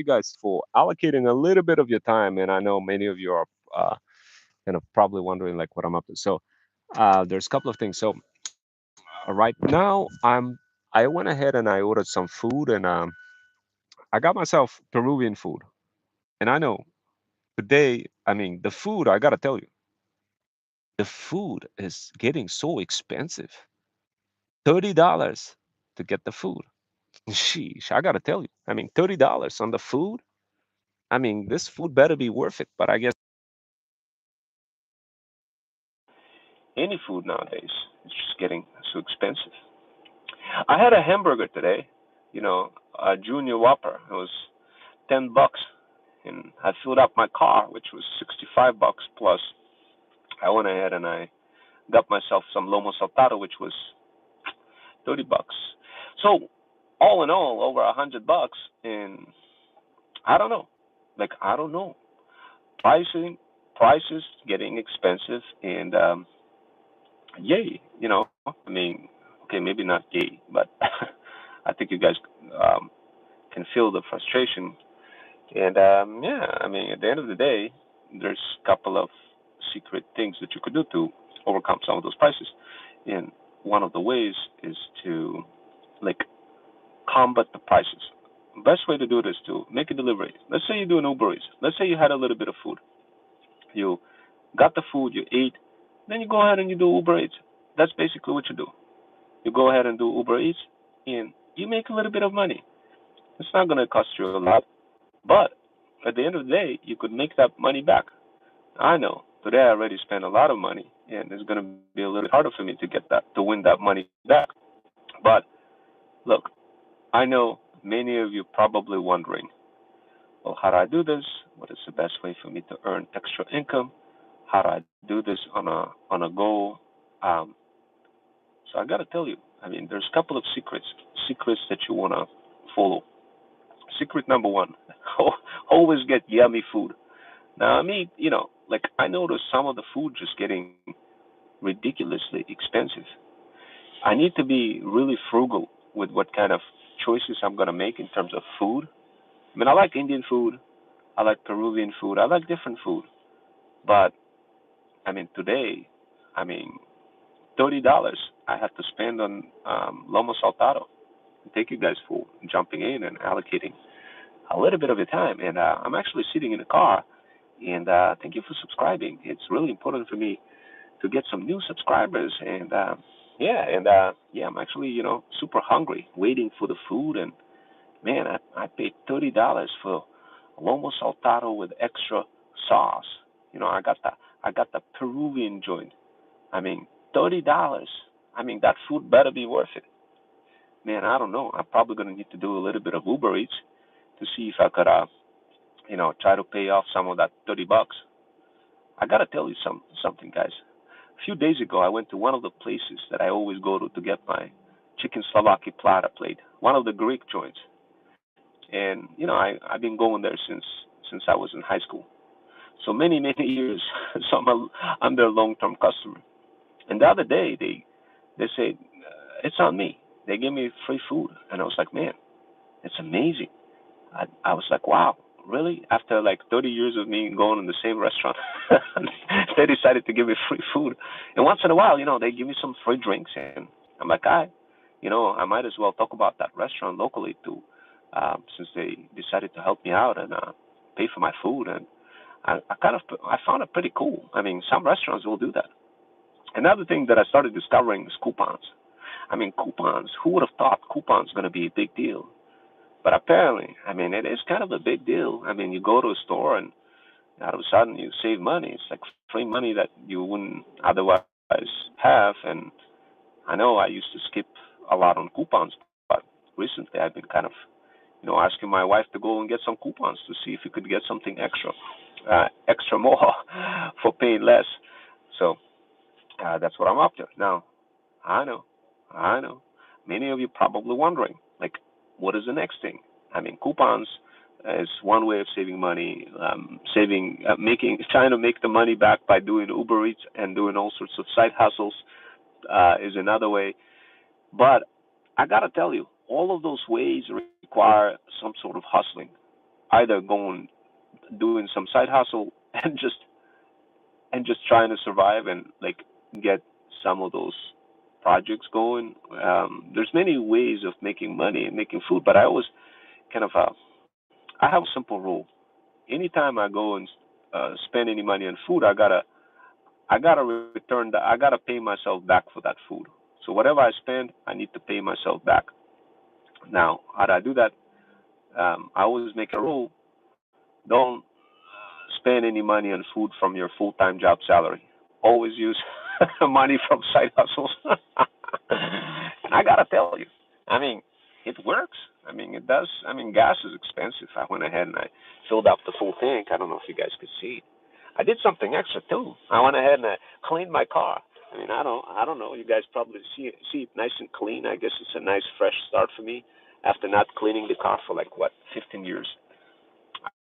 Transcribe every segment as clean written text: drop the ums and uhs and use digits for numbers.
you guys for allocating a little bit of your time. And I know many of you are kind of probably wondering like what I'm up to. So there's a couple of things. So right now I went ahead and I ordered some food, and I got myself Peruvian food. And I know today, I mean, the food, I gotta tell you, the food is getting so expensive. $30 to get the food. Sheesh, I gotta tell you. I mean, $30 on the food. I mean, this food better be worth it. But I guess any food nowadays is just getting so expensive. I had a hamburger today, a Junior Whopper. It was $10, and I filled up my car, which was $65 plus. I went ahead and I got myself some lomo saltado, which was $30. So all in all, over $100, and I don't know. Like I don't know. Pricing prices getting expensive, and yay, I mean, okay, maybe not yay, but I think you guys um, can feel the frustration. And yeah, I mean, at the end of the day, there's a couple of secret things that you could do to overcome some of those prices. And one of the ways is to like combat the prices. Best way to do it is to make a delivery. Let's say you do an Uber Eats. Let's say you had a little bit of food. You got the food, you ate, then you go ahead and you do Uber Eats. That's basically what you do. You go ahead and do Uber Eats, and you make a little bit of money. It's not going to cost you a lot, but at the end of the day, you could make that money back. I know today I already spent a lot of money, and it's going to be a little bit harder for me to get that to win that money back. But look, I know many of you probably wondering, well, how do I do this? What is the best way for me to earn extra income? How do I do this on a go? Um, so I got to tell you, I mean, there's a couple of secrets that you want to follow. Secret number one: always get yummy food. Now, I mean, like I noticed some of the food just getting ridiculously expensive. I need to be really frugal with what kind of choices I'm gonna make in terms of food. I mean, I like Indian food, I like Peruvian food, I like different food, but I mean, today, I mean, $30 I have to spend on lomo saltado. Thank you guys for jumping in and allocating a little bit of your time. And I'm actually sitting in the car, and thank you for subscribing. It's really important for me to get some new subscribers. And yeah, I'm actually super hungry, waiting for the food. And man, I paid $30 for lomo saltado with extra sauce. I got the Peruvian joint. I mean, $30. I mean, that food better be worth it. Man, I don't know. I'm probably gonna need to do a little bit of Uber Eats to see if I could, try to pay off some of that $30. I gotta tell you something, guys. A few days ago, I went to one of the places that I always go to get my chicken Slovaki plata plate, one of the Greek joints. And I've been going there since I was in high school, so many years. So I'm their long-term customer. And the other day, they said it's on me. They gave me free food, and I was like, man, it's amazing. I was like, wow, really? After like 30 years of me going in the same restaurant, they decided to give me free food. And once in a while, they give me some free drinks, and I'm like, I might as well talk about that restaurant locally too, since they decided to help me out and pay for my food. And I found it pretty cool. I mean, some restaurants will do that. Another thing that I started discovering is coupons. I mean, coupons. Who would have thought coupons going to be a big deal? But apparently, I mean, it is kind of a big deal. I mean, you go to a store and all of a sudden you save money. It's like free money that you wouldn't otherwise have. And I know I used to skip a lot on coupons, but recently I've been kind of, asking my wife to go and get some coupons to see if we could get something extra more for paying less. So that's what I'm up to. Now, I know, I know. Many of you probably wondering, like, what is the next thing? I mean, coupons is one way of saving money, trying to make the money back by doing Uber Eats and doing all sorts of side hustles is another way. But I gotta tell you, all of those ways require some sort of hustling. either going doing some side hustle and just trying to survive and like get some of those projects going. There's many ways of making money and making food, but I always kind of I have a simple rule. Anytime I go and spend any money on food, I gotta return that. I gotta pay myself back for that food. So whatever I spend, I need to pay myself back. Now, how do I do that? I always make a rule: don't spend any money on food from your full-time job salary. Always use money from side hustles. And I gotta tell you, I mean, it works. I mean, it does. I mean, gas is expensive. I went ahead and I filled up the full tank. I don't know if you guys could see it. I did something extra too. I went ahead and I cleaned my car. I mean, I don't know. You guys probably see it nice and clean. I guess it's a nice fresh start for me after not cleaning the car for like what 15 years.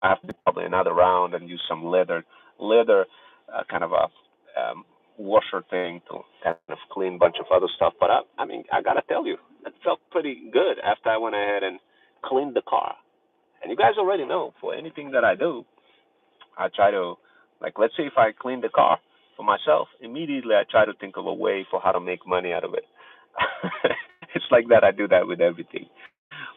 I have to do probably another round and use some leather kind of a washer thing to kind of clean a bunch of other stuff. But I mean, I gotta tell you, it felt pretty good after I went ahead and cleaned the car. And you guys already know, for anything that I do, I try to, like, let's say if I clean the car for myself, immediately I try to think of a way for how to make money out of it. It's like that. I do that with everything,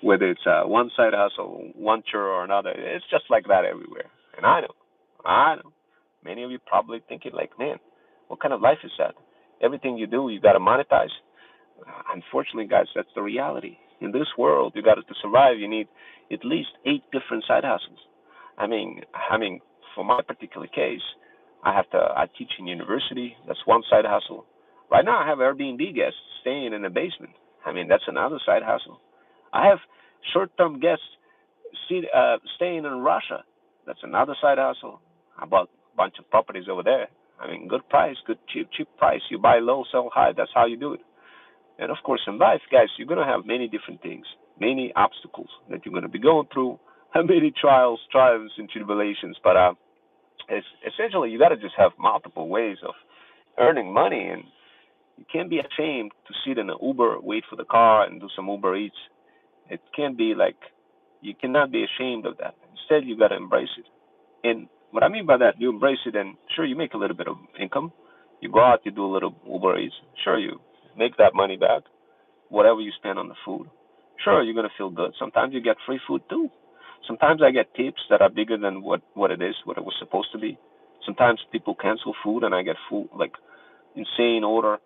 whether it's one side hustle, one chore or another. It's just like that everywhere. And I know, many of you probably thinking like, man, what kind of life is that? Everything you do, you got to monetize. Unfortunately, guys, that's the reality. In this world, you got to survive. You need at least 8 different side hustles. I mean, for my particular case, I teach in university. That's one side hustle. Right now, I have Airbnb guests staying in the basement. I mean, that's another side hustle. I have short-term guests staying in Russia. That's another side hustle. I bought a bunch of properties over there. I mean, good price, good cheap price. You buy low, sell high. That's how you do it. And of course, in life, guys, you're gonna have many different things, many obstacles that you're gonna be going through, and many trials, and tribulations. But essentially, you gotta just have multiple ways of earning money, and you can't be ashamed to sit in an Uber, wait for the car, and do some Uber Eats. It can't be like you cannot be ashamed of that. Instead, you gotta embrace it. And what I mean by that, you embrace it, and sure, you make a little bit of income. You go out, you do a little Uber Eats. Sure, you make that money back, whatever you spend on the food. Sure, you're gonna feel good. Sometimes you get free food too. Sometimes I get tips that are bigger than what it is, what it was supposed to be. Sometimes people cancel food and I get food like insane order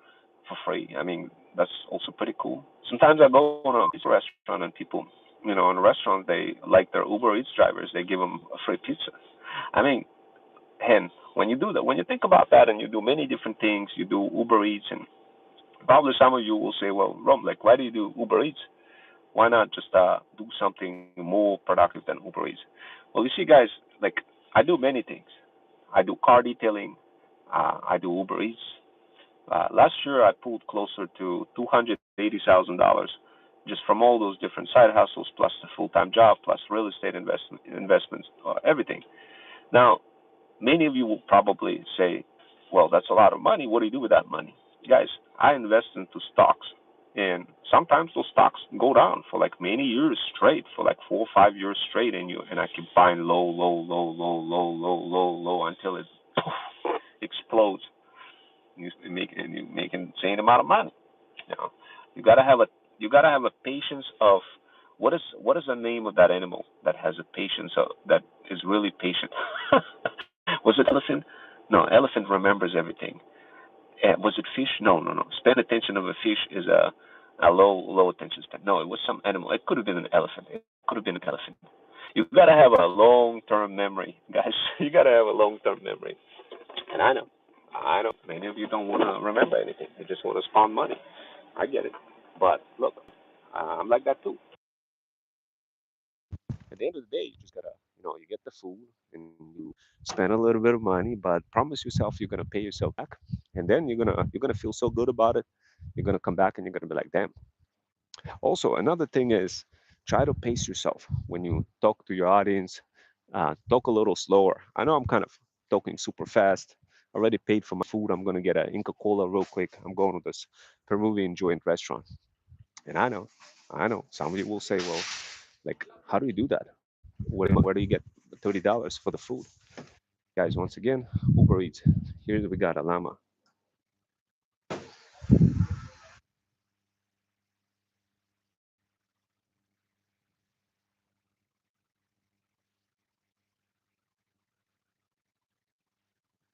for free. I mean, that's also pretty cool. Sometimes I go on a pizza restaurant and people, in a restaurant, they like their Uber Eats drivers, they give them a free pizza. I mean, and when you do that, when you think about that and you do many different things, you do Uber Eats, and probably some of you will say, well, Rom, like, why do you do Uber Eats? Why not just do something more productive than Uber Eats? Well, you see, guys, like, I do many things. I do car detailing. I do Uber Eats. Last year, I pulled closer to $280,000 just from all those different side hustles, plus the full-time job, plus real estate investments, everything. Now, many of you will probably say, well, that's a lot of money. What do you do with that money? Guys, I invest into stocks. And sometimes those stocks go down for like many years straight, for like 4 or 5 years straight, and I keep buying low until it explodes. You make an insane amount of money. You know, you gotta have a you gotta have a patience of what is the name of that animal that has a patience that is really patient? Was it elephant? No, elephant remembers everything. Was it fish? No. Span attention of a fish is a low attention span. No, it was some animal. It could have been an elephant. It could have been an elephant. You gotta have a long term memory, guys. You gotta have a long term memory. And I know, many of you don't want to remember anything. You just want to spawn money. I get it. But look, I'm like that too. At the end of the day, you just gotta, you get the food and you spend a little bit of money, but promise yourself you're gonna pay yourself back, and then you're gonna feel so good about it. You're gonna come back and you're gonna be like, damn. Also, another thing is try to pace yourself when you talk to your audience. Talk a little slower. I know I'm kind of talking super fast. Already paid for my food. I'm gonna get a Inca Cola real quick. I'm going to this Peruvian joint restaurant, and I know, some of you will say, well, like, how do you do that? Where do you get $30 for the food? Guys, once again, Uber Eats. Here we got a llama.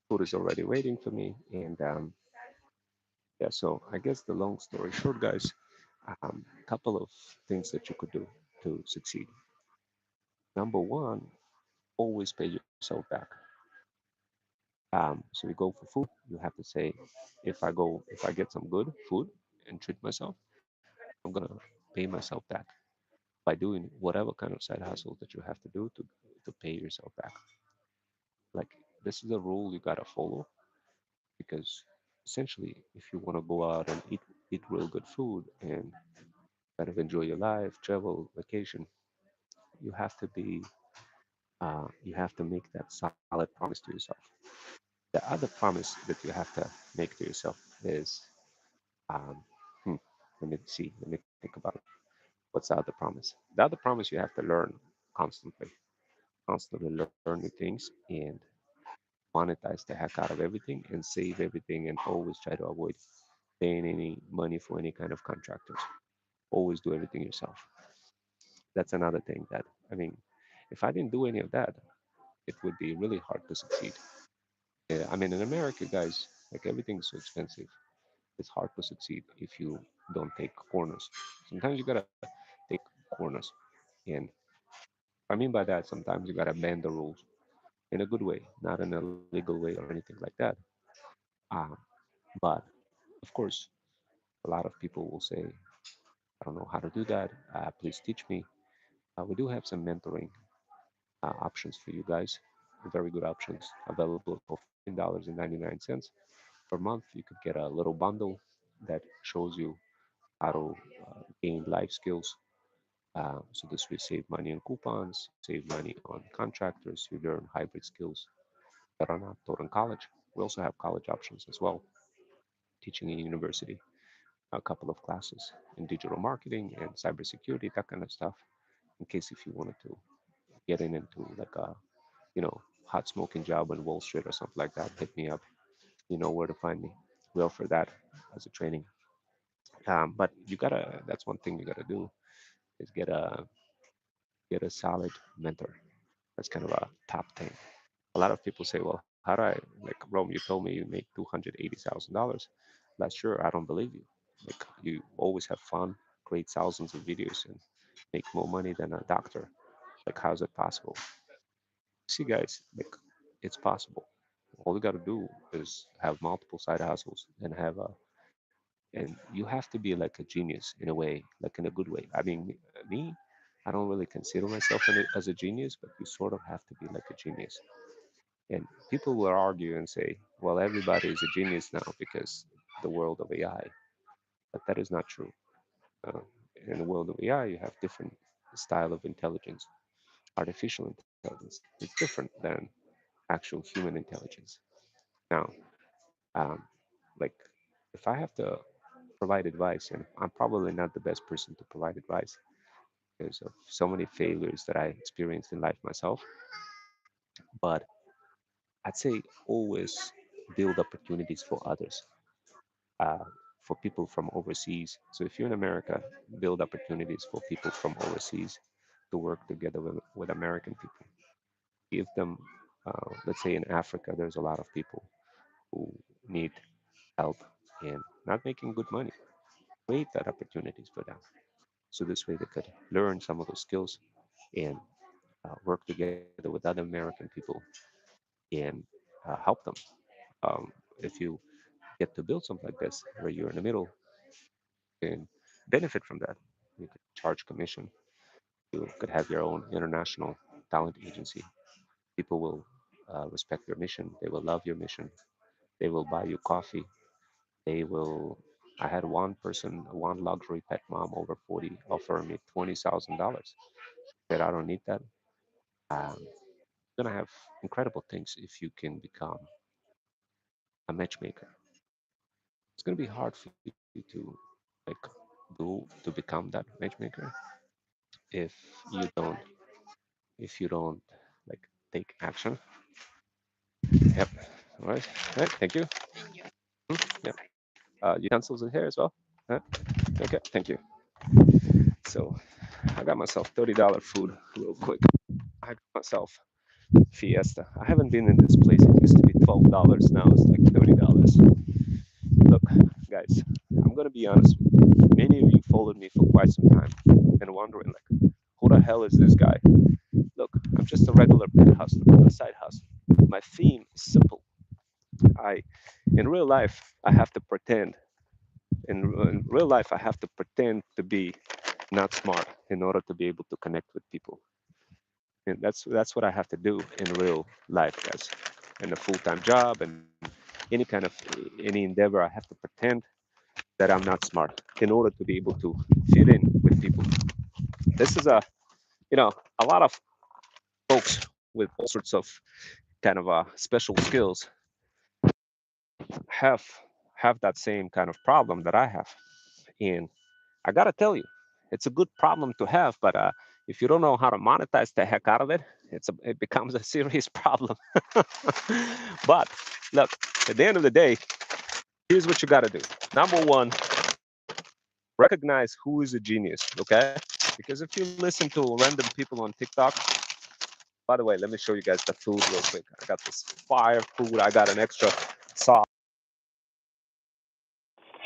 Food is already waiting for me. And yeah, so I guess the long story short, guys, a couple of things that you could do to succeed. Number one, always pay yourself back. So you go for food, you have to say, if I get some good food and treat myself, I'm gonna pay myself back by doing whatever kind of side hustle that you have to do to pay yourself back. Like this is a rule you gotta follow because essentially, if you want to go out and eat real good food and kind of enjoy your life, travel, vacation, you have to be you have to make that solid promise to yourself. The other promise that you have to make to yourself is um, hmm, let me see, let me think about it. What's the other promise? The other promise you have to learn constantly, constantly learn new things and monetize the heck out of everything and save everything and always try to avoid paying any money for any kind of contractors. Always do everything yourself. That's another thing that, I mean, if I didn't do any of that, it would be really hard to succeed. Yeah, I mean, in America, guys, like everything's so expensive. It's hard to succeed if you don't take corners. Sometimes you gotta take corners. And I mean by that, sometimes you gotta bend the rules in a good way, not in a legal way or anything like that. Um, but of course, a lot of people will say, I don't know how to do that. Please teach me. We do have some mentoring options for you guys, very good options available for $15.99 per month. You could get a little bundle that shows you how to gain life skills. So this way, save money on coupons, save money on contractors. You learn hybrid skills that are not taught in college. We also have college options as well, teaching in university, a couple of classes in digital marketing and cybersecurity, that kind of stuff. In case if you wanted to get into like a hot smoking job on Wall Street or something like that, hit me up. You know where to find me. We offer that as a training. But you gotta. That's one thing you gotta do is get a solid mentor. That's kind of a top thing. A lot of people say, well, how do I, like, Rome, you told me you make $280,000 last year. I don't believe you. Like, you always have fun, create thousands of videos, and make more money than a doctor. Like, how's it possible? See, guys, like, it's possible. All you got to do is have multiple side hustles and and you have to be like a genius in a way, like in a good way. I mean, me, I don't really consider myself as a genius, but you sort of have to be like a genius. And people will argue and say, well, everybody is a genius now because the world of AI. But that is not true. Uh, in the world of AI, you have different style of intelligence. Artificial intelligence is different than actual human intelligence. Now, um, like if I have to provide advice, and I'm probably not the best person to provide advice because of so many failures that I experienced in life myself, but I'd say always build opportunities for others, uh, for people from overseas. So if you're in America, build opportunities for people from overseas to work together with American people. Give them, let's say in Africa, there's a lot of people who need help and not making good money. Create that opportunities for them. So this way they could learn some of those skills and work together with other American people and help them. If you get to build something like this, where you're in the middle and benefit from that, you could charge commission. You could have your own international talent agency. People will respect your mission. They will love your mission. They will buy you coffee. They will. I had one person, one luxury pet mom over 40, offer me $20,000. Said I don't need that. You're gonna have incredible things if you can become a matchmaker. It's gonna be hard for you to like do to become that matchmaker if you don't if you don't like take action. Yep. All right. All right. Thank you. Yep. Utensils in here as well. Huh? Okay. Thank you. So I got myself $30 food real quick. I got myself Fiesta. I haven't been in this place. It used to be $12. Now it's like $30. Look, guys, I'm gonna be honest with you. Many of you followed me for quite some time and wondering like, who the hell is this guy? Look, I'm just a regular pit hustler, a side hustle. My theme is simple. I, in real life, I have to pretend. In real life, I have to pretend to be not smart in order to be able to connect with people. And that's what I have to do in real life, guys. In a full-time job and any kind of any endeavor, I have to pretend that I'm not smart in order to be able to fit in with people. This is a lot of folks with all sorts of kind of special skills have have that same kind of problem that I have. And I gotta tell you, it's a good problem to have, but if you don't know how to monetize the heck out of it, it becomes a serious problem. But look, at the end of the day, here's what you gotta do. Number one, recognize who is a genius, okay? Because if you listen to random people on TikTok, by the way, let me show you guys the food real quick. I got this fire food. I got an extra sauce.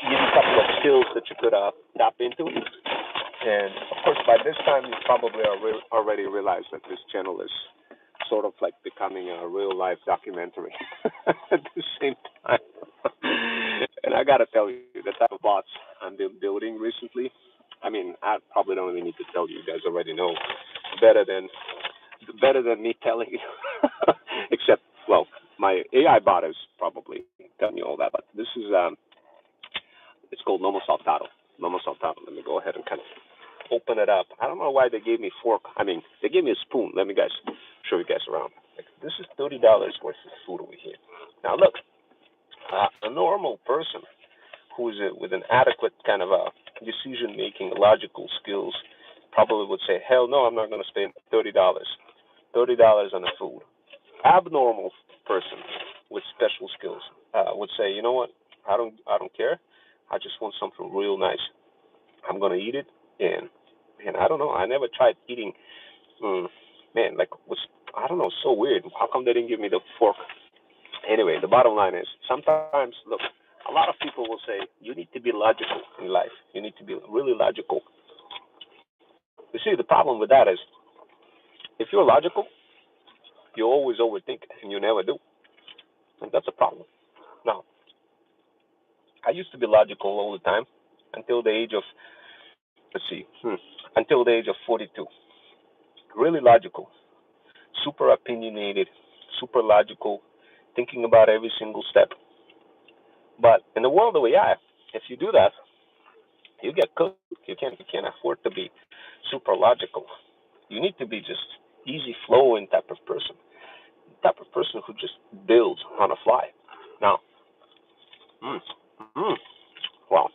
Give you a couple of skills that you could tap into. And of course, by this time, you probably already realized that this channel is sort of like becoming a real life documentary at the same time. And I gotta tell you, the type of bots I've been building recently, I mean, I probably don't even need to tell you. You guys already know better than me telling you. Except, well, my AI bot is probably telling you all that. But this is it's called Nomo Saltado. Nomo Saltado. Let me go ahead and kind of open it up. I don't know why they gave me fork. I mean, they gave me a spoon. Let me guys show you guys around. Like, this is $30 worth of food over here. Now look, a normal person who's with an adequate kind of decision-making, logical skills, probably would say, "Hell no, I'm not going to spend $30. $30 on a food." Abnormal person with special skills would say, "You know what? I don't care. I just want something real nice. I'm gonna eat it." And I don't know. I never tried eating. Mm, man, like was I don't know. So weird. How come they didn't give me the fork? Anyway, the bottom line is sometimes look. A lot of people will say you need to be logical in life. You need to be really logical. You see, the problem with that is if you're logical, you always overthink and you never do, and that's a problem. Now, I used to be logical all the time until the age of let's see, until the age of 42. Really logical, super opinionated, super logical, thinking about every single step. But in the world of AI, if you do that, you get cooked. You can't afford to be super logical. You need to be just easy flowing type of person, type of person who just builds on the fly. Now, mm, mm, wow,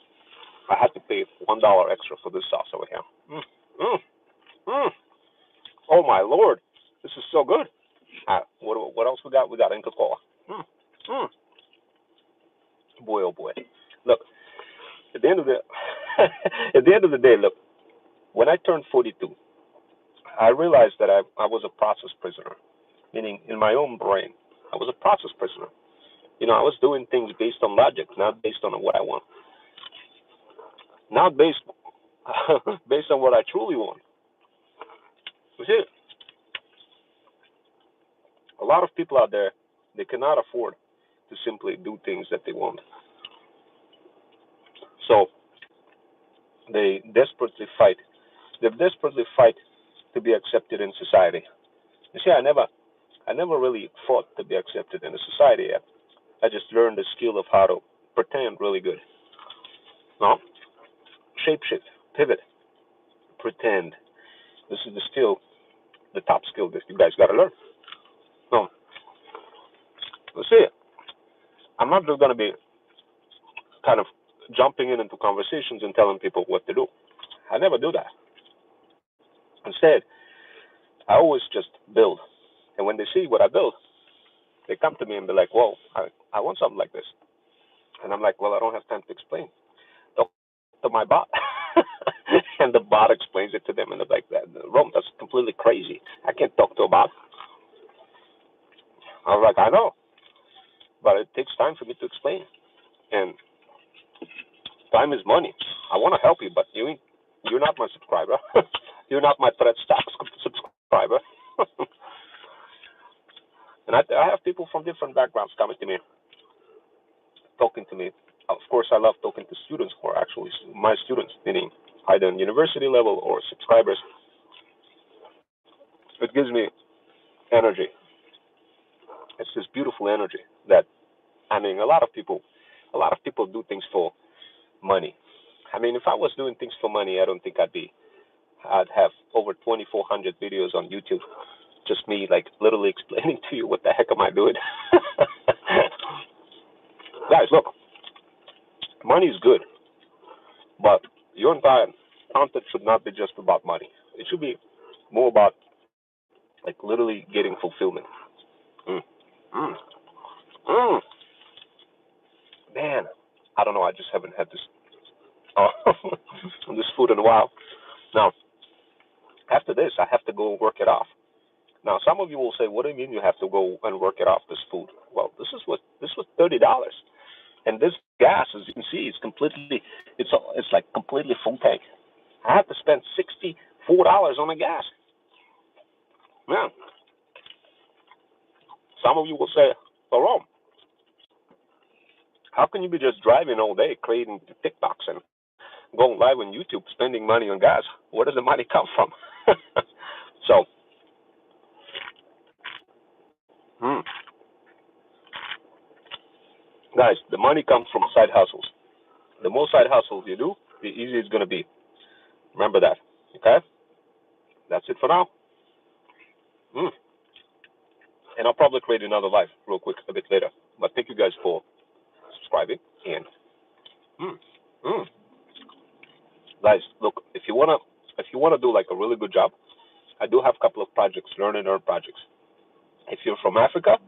I had to pay $1 extra for this sauce over here. Mm, mm, mm. Oh my lord, this is so good. What else we got? We got Inca Cola. Mm, mm. Boy, oh boy. Look, at the end of the at the end of the day, look, when I turned 42, I realized that I was a process prisoner, meaning in my own brain, I was a process prisoner. I was doing things based on logic, not based on what I want, not based based on what I truly want. You see, a lot of people out there, they cannot afford to simply do things that they want, so they desperately fight. They desperately fight to be accepted in society. You see, I never really fought to be accepted in a society yet. I just learned the skill of how to pretend really good. No, shapeshift, pivot, pretend. This is the skill, the top skill that you guys got to learn. No, you see, I'm not just going to be kind of jumping into conversations and telling people what to do. I never do that. Instead, I always just build. And when they see what I build, they come to me and be like, whoa, I want something like this. And I'm like, well, I don't have time to explain. Talk to my bot. And the bot explains it to them. And they're like, Rome, that's completely crazy. I can't talk to a bot. I was like, I know, but it takes time for me to explain. And time is money. I want to help you, but you're not my subscriber. You're not my threat stock subscriber. And I have people from different backgrounds coming to me, talking to me. Of course, I love talking to students who are actually my students, meaning either on university level or subscribers. It gives me energy. It's this beautiful energy that, I mean, a lot of people do things for money. I mean, if I was doing things for money, I don't think I'd have over 2,400 videos on YouTube. Just me, like, literally explaining to you what the heck am I doing. Guys, look, money is good, but your entire content should not be just about money. It should be more about, like, literally getting fulfillment. Mm. Mm. Mm. Man, I don't know. I just haven't had this this food in a while. Now, after this, I have to go work it off. Now, some of you will say, "What do you mean you have to go and work it off this food?" Well, this was $30, and this gas, as you can see, is completely it's like completely full tank. I have to spend $64 on the gas. Man, some of you will say, "Oh, Rome, how can you be just driving all day, creating TikToks and going live on YouTube, spending money on gas? Where does the money come from?" So, hmm, guys, the money comes from side hustles. The more side hustles you do, the easier it's going to be. Remember that. Okay? That's it for now. Mm. And I'll probably create another live real quick a bit later. But thank you guys for subscribing. And mm, mm. Guys, look, if you wanna do like a really good job, I do have a couple of projects, learn and earn projects. If you're from Africa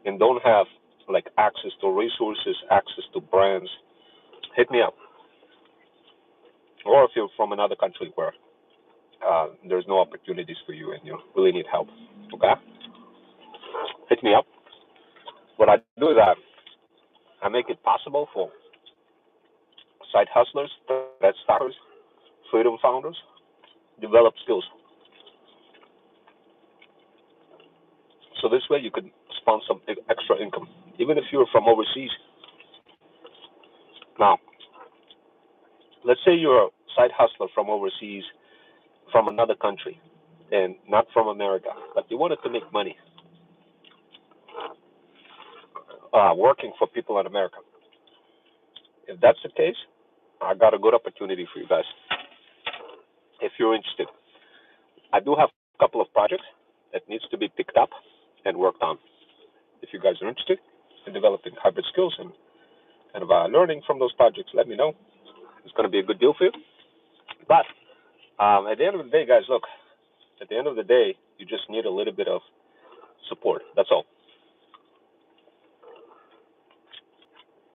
and don't have like access to resources, access to brands, hit me up. Or if you're from another country where there's no opportunities for you and you really need help, okay? Hit me up. What I do is I make it possible for side hustlers, thread starters, freedom founders, develop skills. So this way you could spawn some extra income, even if you're from overseas. Now, let's say you're a side hustler from overseas, from another country, and not from America, but you wanted to make money working for people in America. If that's the case, I got a good opportunity for you guys. If you're interested, I do have a couple of projects that needs to be picked up and worked on. If you guys are interested in developing hybrid skills and learning from those projects, let me know. It's going to be a good deal for you. But at the end of the day, guys, look, at the end of the day, you just need a little bit of support. That's all.